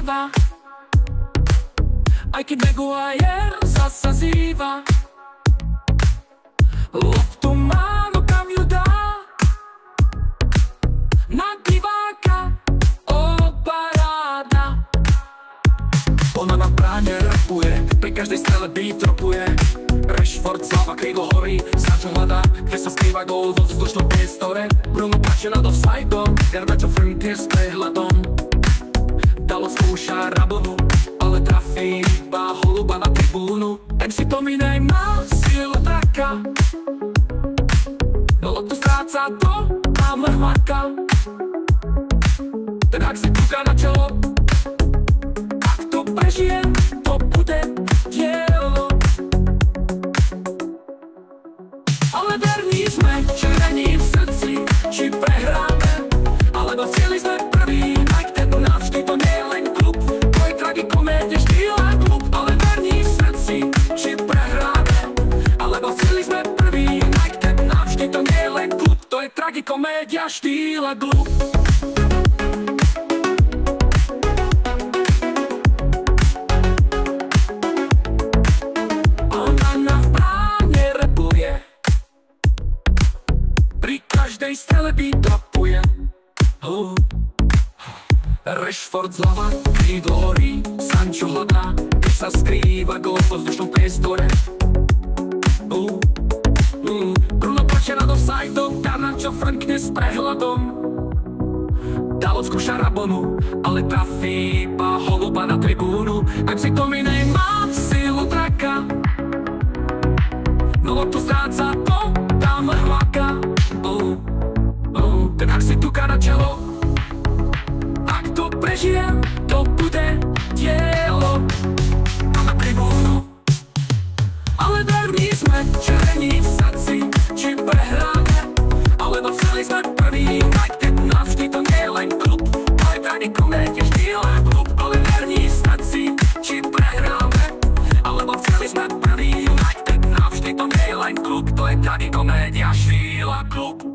skrýva, aj keď Maguire zasa zýva. Loptu má, no kam ju dá? Na diváka, paráda. Ona na bráne rapuje, pri každej strele beat dropuje. Rashford zľava, krídlo horí, Sancho hľadá, kde sa skrýva gól vo vzdušnom priestore. Bruno plače nad offsideom, Garnacho frontier s prehľadom. Dalo skúša Rabonu, ale trafí iba holuba na tribúnu. MC Tominej má silu draka, loptu stráca to a mrhvaka. Ten hák si kúka na čelo, ak to prežije, to bude dielo. Ale verní sme, červení v srdci, či prehráme, alebo v cieli sme prví. Aj ten navždy, to nie je len klub, to je tragikomédia, štýl a klub. Ale verní v srdci, či prehráme, alebo v cieli sme prví. Aj ten navždy, to nie je len klub, to je tragikomédia, štýl a klub. Každej strele beat dropuje. Rashford zľava, krídlo horí, Sancho hľadá, kde sa skrýva gól vo vzdušnom priestore. Bruno plače nad offsideom, Garnacho frankne s prehľadom. Dalo skúša Rabonu, ale trafí iba holuba na tribúnu. MC Tominej má silu draka, no loptu stráca to tam hľaka. Ten hák si tuká na čelo, ak to prežijem, to bude dielo. Na tribúnu, ale verní sme, červení v srdci, či prehráme, alebo celý sme prví. Aj keď navždy, to nie je len klub, ale tragikomédia, štýl a klub. Ale verní v srdci, či prehráme, alebo celý sme prví. Aj keď navždy, to nie je len klub, to je tragikomédia, štýl a klub.